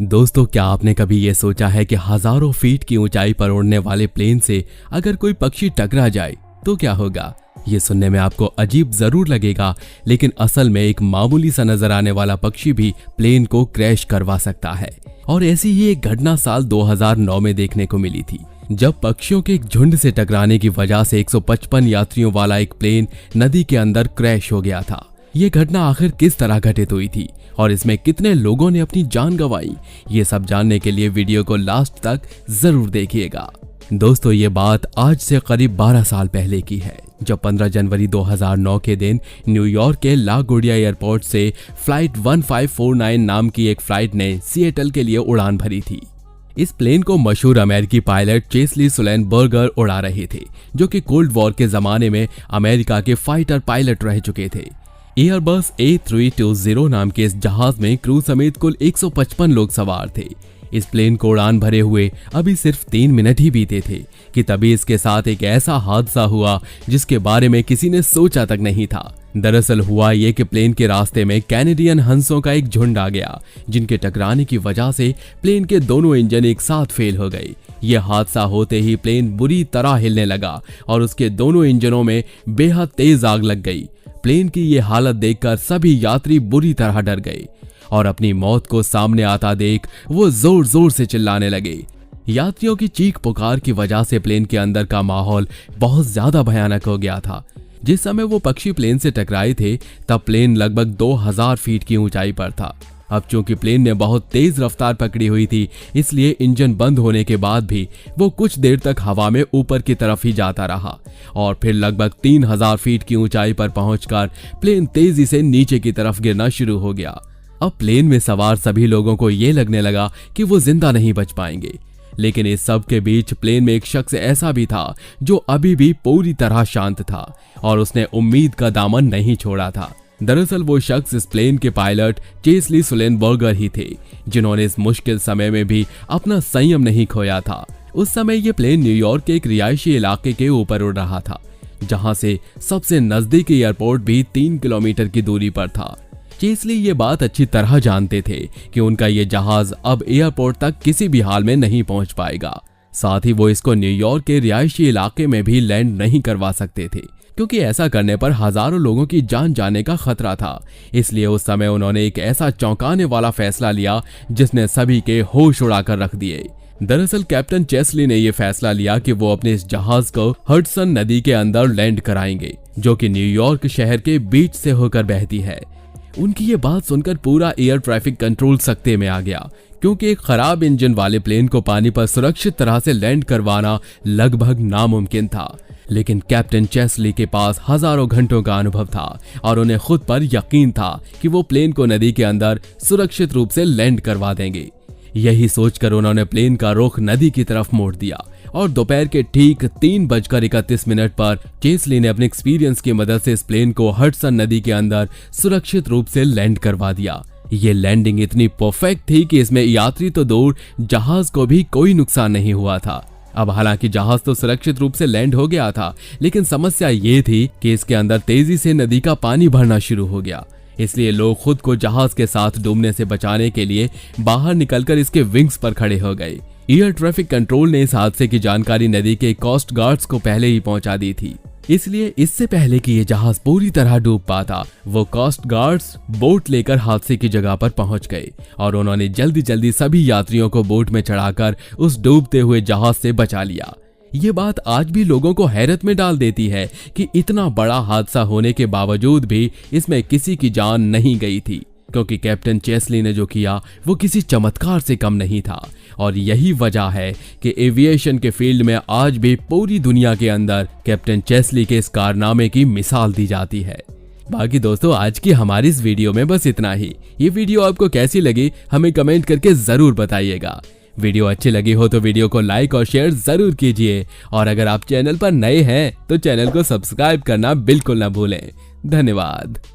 दोस्तों, क्या आपने कभी ये सोचा है कि हजारों फीट की ऊंचाई पर उड़ने वाले प्लेन से अगर कोई पक्षी टकरा जाए तो क्या होगा? ये सुनने में आपको अजीब जरूर लगेगा, लेकिन असल में एक मामूली सा नजर आने वाला पक्षी भी प्लेन को क्रैश करवा सकता है। और ऐसी ही एक घटना साल 2009 में देखने को मिली थी, जब पक्षियों के एक झुंड से टकराने की वजह से 155 यात्रियों वाला एक प्लेन नदी के अंदर क्रैश हो गया था। ये घटना आखिर किस तरह घटित हुई थी और इसमें कितने लोगों ने अपनी जान गंवाई, ये सब जानने के लिए वीडियो को लास्ट तक जरूर देखिएगा। दोस्तों, ये बात आज से करीब 12 साल पहले की है, जब 15 जनवरी 2009 के दिन न्यूयॉर्क के लागुडिया एयरपोर्ट से फ्लाइट 1549 नाम की एक फ्लाइट ने सिएटल के लिए उड़ान भरी थी। इस प्लेन को मशहूर अमेरिकी पायलट चेस्ली सुलेनबर्गर उड़ा रहे थे, जो कि कोल्ड वॉर के जमाने में अमेरिका के फाइटर पायलट रह चुके थे। एयरबस A320 नाम के इस जहाज में क्रू समेत कुल 155 लोग सवार थे। इस प्लेन को उड़ान भरे हुए अभी सिर्फ 3 मिनट ही बीते थे कि तभी इसके साथ एक ऐसा हादसा हुआ जिसके बारे में किसी ने सोचा तक नहीं था। दरअसल हुआ ये कि प्लेन के रास्ते में कैनेडियन हंसों का एक झुंड आ गया, जिनके टकराने की वजह से प्लेन के दोनों इंजन एक साथ फेल हो गए। यह हादसा होते ही प्लेन बुरी तरह हिलने लगा और उसके दोनों इंजनों में बेहद तेज आग लग गई। प्लेन की ये हालत देखकर सभी यात्री बुरी तरह डर गए और अपनी मौत को सामने आता देख वो जोर जोर से चिल्लाने लगे। यात्रियों की चीख पुकार की वजह से प्लेन के अंदर का माहौल बहुत ज्यादा भयानक हो गया था। जिस समय वो पक्षी प्लेन से टकराए थे तब प्लेन लगभग 2000 फीट की ऊंचाई पर था। अब चूंकि प्लेन ने बहुत तेज रफ्तार पकड़ी हुई थी, इसलिए इंजन बंद होने के बाद भी वो कुछ देर तक हवा में ऊपर की तरफ ही जाता रहा और फिर लगभग 3000 फीट की ऊंचाई पर पहुंचकर प्लेन तेजी से नीचे की तरफ गिरना शुरू हो गया। अब प्लेन में सवार सभी लोगों को ये लगने लगा कि वो जिंदा नहीं बच पाएंगे, लेकिन इस सब के बीच प्लेन में एक शख्स ऐसा भी था जो अभी भी पूरी तरह शांत था और उसने उम्मीद का दामन नहीं छोड़ा था। दरअसल वो शख्स इस प्लेन के पायलट चेस्ली सुलेनबर्गर ही थे, जिन्होंने इस मुश्किल समय में भी अपना संयम नहीं खोया था। उस समय ये प्लेन न्यूयॉर्क के एक रिहायशी इलाके के ऊपर उड़ रहा था, जहां से सबसे नजदीकी एयरपोर्ट भी 3 किलोमीटर की दूरी पर था। चेस्ली ये बात अच्छी तरह जानते थे कि उनका ये जहाज अब एयरपोर्ट तक किसी भी हाल में नहीं पहुंच पाएगा। साथ ही वो इसको न्यूयॉर्क के रिहायशी इलाके में भी लैंड नहीं करवा सकते थे, क्योंकि ऐसा करने पर हजारों लोगों की जान जाने का खतरा था। इसलिए उस समय उन्होंने एक ऐसा चौंकाने वाला फैसला लिया जिसने सभी के होश उड़ाकर रख दिए। दरअसल कैप्टन चेस्ली ने यह फैसला लिया कि वो अपने इस जहाज को हडसन नदी के अंदर लैंड कराएंगे, जो कि न्यूयॉर्क शहर के बीच से होकर बहती है। उनकी ये बात सुनकर पूरा एयर ट्रैफिक कंट्रोल सकते में आ गया, क्योंकि एक खराब इंजन वाले प्लेन को पानी पर सुरक्षित तरह से लैंड करवाना लगभग नामुमकिन था। लेकिन कैप्टन चेस्ली के पास हजारों घंटों का अनुभव था और उन्हें खुद पर यकीन था कि वो प्लेन को नदी के अंदर सुरक्षित रूप से लैंड करवा देंगे। यही सोचकर उन्होंने प्लेन का रुख नदी की तरफ मोड़ दिया और दोपहर के ठीक 3:31 पर चेस्ली ने अपने एक्सपीरियंस की मदद से इस प्लेन को हडसन नदी के अंदर सुरक्षित रूप से लैंड करवा दिया। ये लैंडिंग इतनी परफेक्ट थी कि इसमें यात्री तो दूर, जहाज को भी कोई नुकसान नहीं हुआ था। अब हालांकि जहाज तो सुरक्षित रूप से लैंड हो गया था, लेकिन समस्या ये थी कि इसके अंदर तेजी से नदी का पानी भरना शुरू हो गया। इसलिए लोग खुद को जहाज के साथ डूबने से बचाने के लिए बाहर निकलकर इसके विंग्स पर खड़े हो गए। एयर ट्रैफिक कंट्रोल ने इस हादसे की जानकारी नदी के कोस्ट गार्ड्स को पहले ही पहुंचा दी थी, इसलिए इससे पहले कि ये जहाज पूरी तरह डूब पाता, वो कोस्ट गार्ड्स बोट लेकर हादसे की जगह पर पहुंच गए और उन्होंने जल्दी जल्दी सभी यात्रियों को बोट में चढ़ाकर उस डूबते हुए जहाज से बचा लिया। ये बात आज भी लोगों को हैरत में डाल देती है कि इतना बड़ा हादसा होने के बावजूद भी इसमें किसी की जान नहीं गई थी, क्योंकि कैप्टन चेस्ली ने जो किया वो किसी चमत्कार से कम नहीं था। और यही वजह है कि एविएशन के फील्ड में आज भी पूरी दुनिया के अंदर कैप्टन चेस्ली के इस कारनामे की मिसाल दी जाती है। बाकी दोस्तों, आज की हमारी इस वीडियो में बस इतना ही। ये वीडियो आपको कैसी लगी हमें कमेंट करके जरूर बताइएगा। वीडियो अच्छी लगी हो तो वीडियो को लाइक और शेयर जरूर कीजिए, और अगर आप चैनल पर नए हैं तो चैनल को सब्सक्राइब करना बिल्कुल ना भूलें। धन्यवाद।